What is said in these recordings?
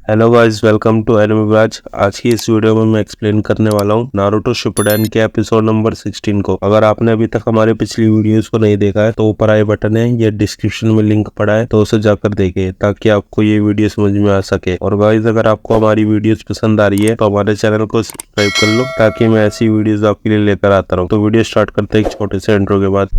Hello guys, welcome to anime ब्राज। आज की इस वीडियो में मैं एक्सप्लेन करने वाला हूँ नारुतो शिपुडेन के एपिसोड नंबर 16 को। अगर आपने अभी तक हमारे पिछली वीडियोस को नहीं देखा है तो ऊपर आई बटन है या डिस्क्रिप्शन में लिंक पड़ा है, तो उसे जाकर देखें ताकि आपको ये वीडियो समझ में आ सके। और गाइस, अगर आपको हमारी वीडियोस पसंद आ रही है तो हमारे चैनल को सब्सक्राइब कर लो ताकि मैं ऐसी वीडियोस आपके लिए लेकर आता रहूँ। तो वीडियो स्टार्ट करते हैं एक छोटे से इंट्रो के बाद।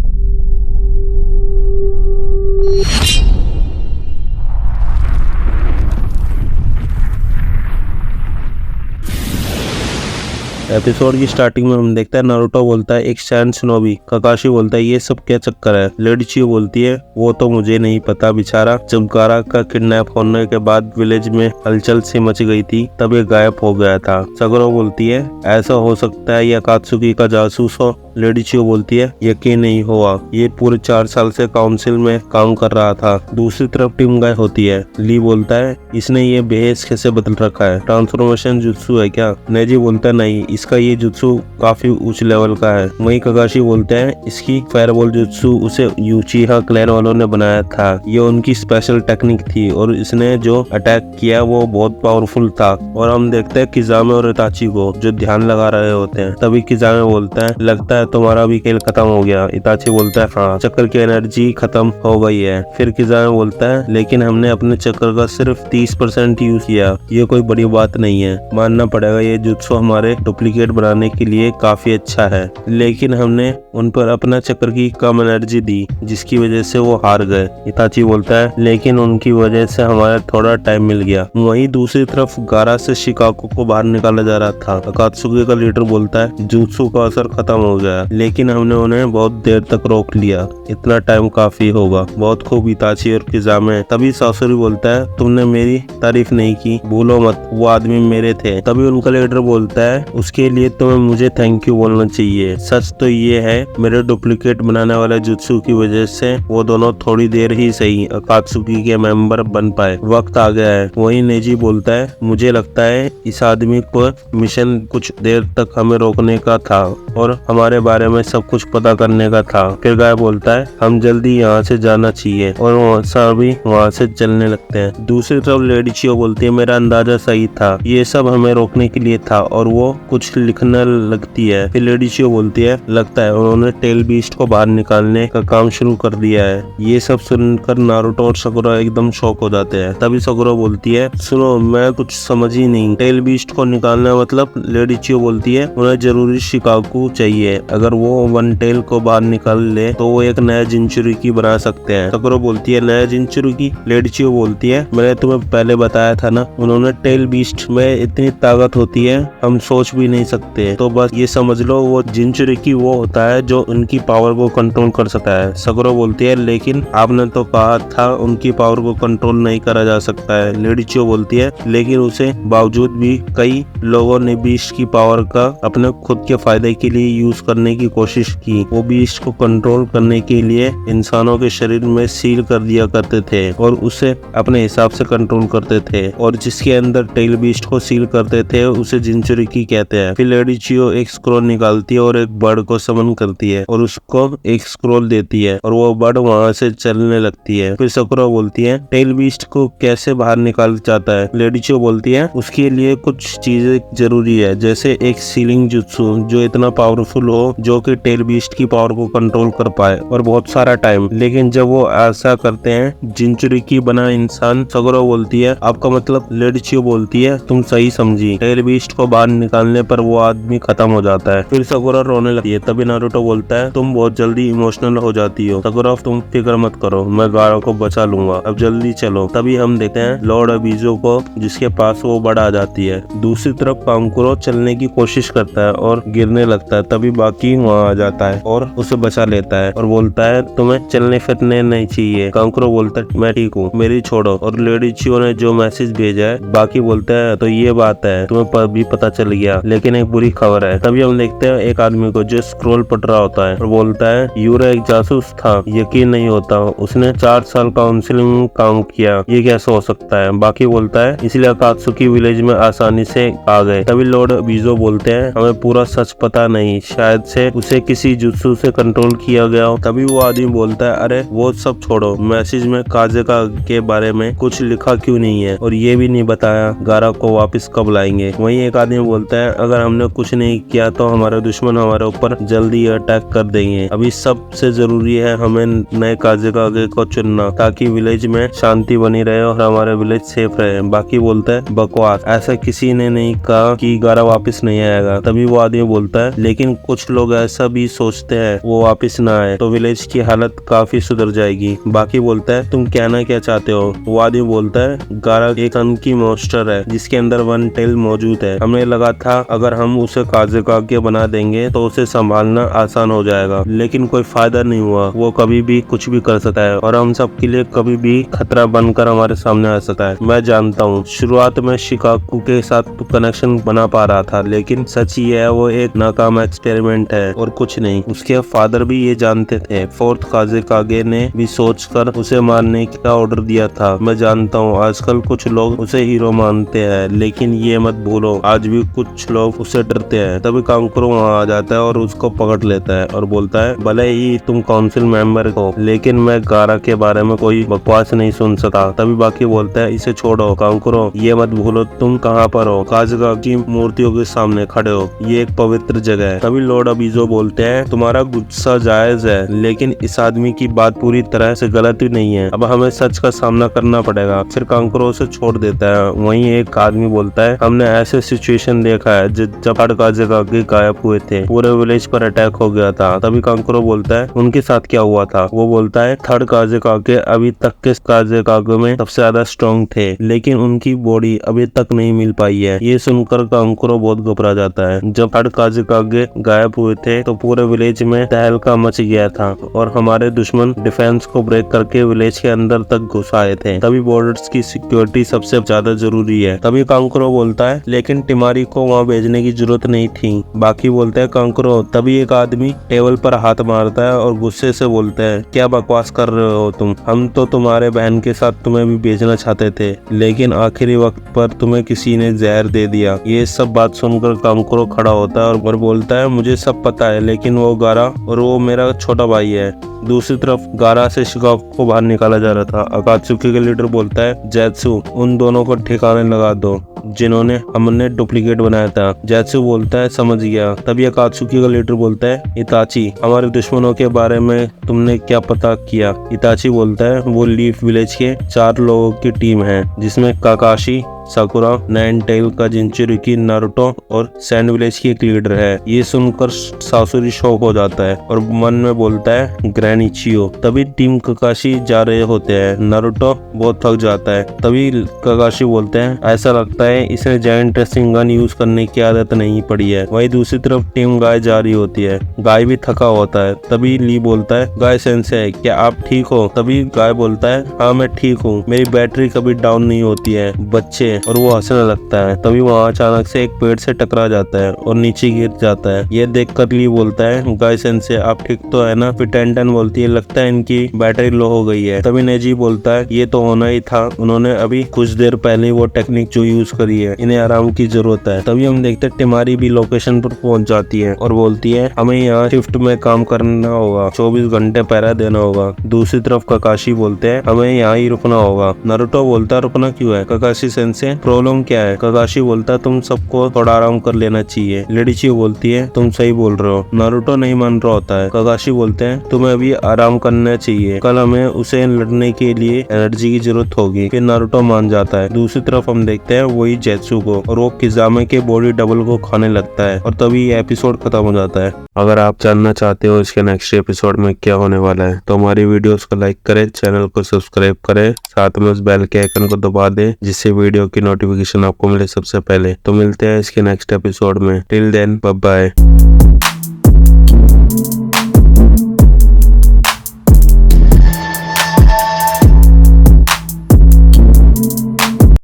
एपिसोड की स्टार्टिंग में हम देखते हैं नारुतो बोलता है एक शैन शिनोबी। काकाशी बोलता है ये सब क्या चक्कर है। लेडी चियो बोलती है वो तो मुझे नहीं पता बेचारा, जब गारा का किडनैप होने के बाद विलेज में हलचल सी मच गई थी तब ये गायब हो गया था। सगुरो बोलती है ऐसा हो सकता है ये अकात्सुकी का जासूस हो। लेडी चियो बोलती है यकीन नहीं हुआ, ये पूरे 4 साल से काउंसिल में काम कर रहा था। दूसरी तरफ टीम गाय होती है। ली बोलता है इसने ये बेहस कैसे बदल रखा है, ट्रांसफॉर्मेशन जुत्सु है क्या। नेजी बोलता है नहीं, इसका ये जुत्सु काफी उच्च लेवल का है। वहीं काकाशी बोलते हैं इसकी फायरबॉल जुत्सु उसे यूचिहा क्लैन वालों ने बनाया था, ये उनकी स्पेशल टेक्निक थी और इसने जो अटैक किया वो बहुत पावरफुल था। और हम देखते हैं किजामे और इताची को जो ध्यान लगा रहे होते हैं। तभी किजामे बोलता है लगता है तुम्हारा भी खेल खत्म हो गया। इताची बोलता है हाँ, चक्कर की एनर्जी खत्म हो गई है। फिर किजामे बोलता है लेकिन हमने अपने चक्कर का सिर्फ 30% यूज किया, ये कोई बड़ी बात नहीं है। मानना पड़ेगा ये जुत्सु हमारे डुप्लीकेट बनाने के लिए काफी अच्छा है, लेकिन हमने उन पर अपना चक्कर की कम एनर्जी दी जिसकी वजह से वो हार गए। इताची बोलता है लेकिन उनकी वजह से हमारा थोड़ा टाइम मिल गया। वहीं दूसरी तरफ गारा से शिकागो को बाहर निकाला जा रहा था। अकात्सुकी का लीडर बोलता है जुत्सु का असर खत्म हो गया लेकिन हमने उन्हें बहुत देर तक रोक लिया, इतना टाइम काफी होगा। बहुत खूब इताची और किजामे। तभी सासुरी बोलता है तुमने मेरी तारीफ नहीं की, भूलो मत वो आदमी मेरे थे। तभी उनका लीडर बोलता है उसके लिए तुम्हें मुझे थैंक यू बोलना चाहिए। सच तो ये है मेरे डुप्लीकेट बनाने वाले जुत्सु की वजह से वो दोनों थोड़ी देर ही सही अकात्सुकी के मेंबर बन पाए, वक्त आ गया है। वहीं नेजी बोलता है मुझे लगता है इस आदमी को मिशन कुछ देर तक हमें रोकने का था और हमारे बारे में सब कुछ पता करने का था। फिर गाय बोलता है हम जल्दी यहाँ से जाना चाहिए और सभी वहाँ से चलने लगते हैं। दूसरी तरफ लेडी चियो बोलती है मेरा अंदाजा सही था, ये सब हमें रोकने के लिए था, और वो कुछ लिखने लगती है। फिर लेडी चियो बोलती है लगता है उन्होंने टेल बीस्ट को बाहर निकालने का काम शुरू कर दिया है। ये सब सुनकर नारुतो और सकुरा एकदम शॉक हो जाते हैं। तभी सकुरा बोलती है सुनो मैं कुछ समझ ही नहीं, टेल बीस्ट को निकालना मतलब। लेडी चियो बोलती है उन्हें जरूरी शिकागो चाहिए, अगर वो वन टेल को बाहर निकाल ले तो वो एक नया जिंचुरिकी बना सकते हैं। सकुरा बोलती है नया जिंचुरिकी। लेडी चियो बोलती है मैंने तुम्हें पहले बताया था ना, उन्होंने टेल बीस्ट में इतनी ताकत होती है हम सोच भी नहीं सकते, तो बस ये समझ लो वो जिंचुरिकी वो होता है जो उनकी पावर को कंट्रोल कर सकता है। सकुरा बोलती है लेकिन आपने तो कहा था उनकी पावर को कंट्रोल नहीं करा जा सकता है। लेडी चियो बोलती है लेकिन उसे बावजूद भी कई लोगों ने बीस्ट की पावर का अपने खुद के फायदे के लिए यूज करने की कोशिश की। वो बीस्ट को कंट्रोल करने के लिए इंसानों के शरीर में सील कर दिया करते थे और उसे अपने हिसाब से कंट्रोल करते थे, और जिसके अंदर टेल बीस्ट को सील करते थे उसे जिंचुरिकी कहते हैं। फिर लेडी चियो एक स्क्रोल निकालती है और एक बर्ड को समन करती है और उसको एक स्क्रोल देती है और वो बर्ड वहाँ से चलने लगती है। फिर सकुरा बोलती है टेल बीस्ट को कैसे बाहर निकाल जाता है। लेडी चियो बोलती है उसके लिए कुछ चीजें जरूरी है, जैसे एक सीलिंग जुत्सु जो इतना पावरफुल हो जो कि टेल बीस्ट की पावर को कंट्रोल कर पाए, और बहुत सारा टाइम। लेकिन जब वो ऐसा करते हैं जिंचुरिकी बना इंसान। सकुरा बोलती है आपका मतलब। लेडी चियो बोलती है तुम सही समझी, टेल बीस्ट को बाहर निकालने पर वो आदमी खत्म हो जाता है। फिर सकुरा रोने लगती है। तभी नारुतो बोलता है तुम बहुत जल्दी इमोशनल हो जाती हो सकुरा, तुम फिक्र मत करो, मैं गारा को बचा लूंगा, अब जल्दी चलो। तभी हम देखते हैं लॉर्ड अबीजो को जिसके पास वो बर्ड आ जाती है। दूसरी तरफ कांकुरो चलने की कोशिश करता है और गिरने लगता है। तभी बाकी वहाँ आ जाता है और उसे बचा लेता है और बोलता है तुम्हें चलने फिरने नहीं चाहिए। कांकुरो बोलता है मैं ठीक हूँ, मेरी छोड़ो। और लेडी चियो ने जो मैसेज भेजा है बाकी बोलता है तो ये बात है तुम्हें भी पता चल गया, लेकिन एक बुरी खबर है। तभी हम देखते हैं एक आदमी को जो स्क्रोल पढ़ रहा होता है और बोलता है यूरा एक जासूस था, यकीन नहीं होता, उसने 4 साल काउंसिलिंग में काम किया, ये कैसे हो सकता है। बाकी बोलता है इसलिए अकात्सुकी विलेज में आसानी से आ गए। तभी लॉर्ड बीजो बोलते हैं हमें पूरा सच पता नहीं, शायद मदद से उसे किसी जुत्सु से कंट्रोल किया गया हो। तभी वो आदमी बोलता है, अरे वो सब छोड़ो, मैसेज में काजेका के बारे में कुछ लिखा क्यों नहीं है और ये भी नहीं बताया गारा को वापस कब लाएंगे। वहीं एक आदमी बोलता है, अगर हमने कुछ नहीं किया तो हमारे दुश्मन हमारे ऊपर जल्दी अटैक कर देंगे। अभी सबसे जरूरी है हमें नए काजेका को चुनना ताकि विलेज में शांति बनी रहे और हमारे विलेज सेफ रहे। बाकी बोलता है, बकवास, ऐसा किसी ने नहीं कहा कि गारा वापस नहीं आएगा। तभी वो आदमी बोलता है, लेकिन कुछ लोग ऐसा भी सोचते हैं वो वापस ना आए तो विलेज की हालत काफी सुधर जाएगी। बाकी बोलता है, तुम कहना क्या चाहते हो? वो आदमी बोलता है, गारा एक अनकी मॉन्स्टर है जिसके अंदर वन टेल मौजूद है। हमें लगा था अगर हम उसे काजेका बना देंगे तो उसे संभालना आसान हो जाएगा, लेकिन कोई फायदा नहीं हुआ। वो कभी भी कुछ भी कर सकता है और हम सबके लिए कभी भी खतरा बनकर हमारे सामने आ सकता है। मैं जानता हूँ शुरुआत में शिकाकू के साथ कनेक्शन बना पा रहा था, लेकिन सच ये है वो एक नाकाम एक्सपेरिमेंट है और कुछ नहीं। उसके फादर भी ये जानते थे। फोर्थ काजेकागे ने भी सोचकर उसे मारने का ऑर्डर दिया था। मैं जानता हूँ आजकल कुछ लोग उसे हीरो मानते हैं, लेकिन ये मत भूलो आज भी कुछ लोग उसे डरते हैं। तभी कांकुरो वहाँ आ जाता है और उसको पकड़ लेता है और बोलता है, भले ही तुम काउंसिल मेंबर हो, लेकिन मैं गारा के बारे में कोई बकवास नहीं सुन सकता। तभी बाकी बोलता है, इसे छोड़ो कांकुरो, ये मत भूलो तुम कहाँ पर हो, काजेका की मूर्तियों के सामने खड़े हो, ये एक पवित्र जगह है। तभी लॉर्ड अबीजो बोलते हैं, तुम्हारा गुस्सा जायज है, लेकिन इस आदमी की बात पूरी तरह से गलत ही नहीं है। अब हमें सच का सामना करना पड़ेगा। फिर कांकुरो उसे छोड़ देता है। वहीं एक आदमी बोलता है, हमने ऐसे सिचुएशन देखा है जब थर्ड काजेकागे गायब हुए थे, पूरे विलेज पर अटैक हो गया था। तभी कांकुरो बोलता है, उनके साथ क्या हुआ था? वो बोलता है, थर्ड काजेकागे अभी तक के काजेकागे में सबसे ज्यादा स्ट्रॉन्ग थे, लेकिन उनकी बॉडी अभी तक नहीं मिल पाई है। ये सुनकर कांकुरो बहुत घबरा जाता है। जब थर्ड काजेकागे गायब हुए थे तो पूरे विलेज में तहलका मच गया था और हमारे दुश्मन डिफेंस को ब्रेक करके विलेज के अंदर तक घुस आए थे। तभी बॉर्डर्स की सिक्योरिटी सबसे ज्यादा जरूरी है। तभी कांकुरो बोलता है, लेकिन टिमारी को वहाँ भेजने की जरूरत नहीं थी। बाकी बोलता है, कांकुरो। तभी एक आदमी टेबल पर हाथ मारता है और गुस्से से बोलता है, क्या बकवास कर रहे हो तुम? हम तो तुम्हारे बहन के साथ तुम्हें भी भेजना चाहते थे, लेकिन आखिरी वक्त पर तुम्हें किसी ने जहर दे दिया। ये सब बात सुनकर कांकुरो खड़ा होता है और बोलता है, मुझे सब पता है, लेकिन वो गारा और वो मेरा छोटा भाई है। दूसरी तरफ गारा से शिकागो को बाहर निकाला जा रहा था। अकात्सुकी के लीडर बोलता है, जैत्सु, उन दोनों को ठिकाने लगा दो जिन्होंने हमने डुप्लीकेट बनाया था। जैत्सु बोलता है, समझ गया। तभी अकात्सुकी का लीडर बोलता है, इताची, हमारे दुश्मनों के बारे में तुमने क्या पता किया? इताची बोलता है, वो लीफ विलेज के 4 लोगों की टीम है, जिसमें काकाशी, साकुरा, नाइनटेल का जिंचुरिकी, नारुतो और सैंड विलेज की एक लीडर है। ये सुनकर सासुरी शॉक हो जाता है और मन में बोलता है, ग्रैंड इचियो। तभी टीम काकाशी जा रहे होते हैं। नारुतो बहुत थक जाता है। तभी काकाशी बोलते हैं, ऐसा लगता है इसे जायंट ड्रेसिंग गन यूज करने की आदत नहीं पड़ी है। वहीं दूसरी तरफ टीम गाय जा रही होती है। गाय भी थका होता है। तभी ली बोलता है, गाय सेंसे, क्या आप ठीक हो? तभी गाय बोलता है, हाँ मैं ठीक हूँ, मेरी बैटरी कभी डाउन नहीं होती है बच्चे। और वो हंसने लगता है। तभी वहाँ अचानक से एक पेड़ से टकरा जाता है और नीचे गिर जाता है। ये देखकर ली बोलता है, गाय सेंसे आप ठीक तो है ना? फिर टेंटन बोलती है, लगता है इनकी बैटरी लो हो गई है। तभी नेजी बोलता है, ये तो होना ही था, उन्होंने अभी कुछ देर पहले वो टेक्निक जो यूज करी है, इन्हें आराम की जरूरत है। तभी हम देखते हैं टिमारी भी लोकेशन पर पहुंच जाती है और बोलती है, हमें यहाँ शिफ्ट में काम करना होगा, 24 घंटे पहरा देना होगा। दूसरी तरफ काकाशी बोलते हैं, हमें यहाँ ही रुकना होगा। नारुतो बोलता है, रुकना क्यों है? काकाशी सेंसे, प्रॉब्लम क्या है? काकाशी बोलता है, तुम सबको थोड़ा आराम कर लेना चाहिए। लेडीची बोलती है, तुम सही बोल रहे हो। नारुतो नहीं मान रहा होता है। काकाशी बोलते हैं, तुम्हें अभी आराम करना चाहिए, कल हमें उसे लड़ने के लिए एनर्जी की जरूरत होगी। फिर नारुतो मान जाता है। दूसरी तरफ हम देखते हैं वही जैत्सु को और वो किजामे के बॉडी डबल को खाने लगता है और तभी एपिसोड खत्म हो जाता है। अगर आप जानना चाहते हो इसके नेक्स्ट एपिसोड में क्या होने वाला है तो हमारी वीडियोस को लाइक करें, चैनल को सब्सक्राइब करें, साथ में उस बेल के आइकन को दबा दें जिससे वीडियो की नोटिफिकेशन आपको मिले सबसे पहले। तो मिलते हैं इसके नेक्स्ट एपिसोड में। Till then bye bye.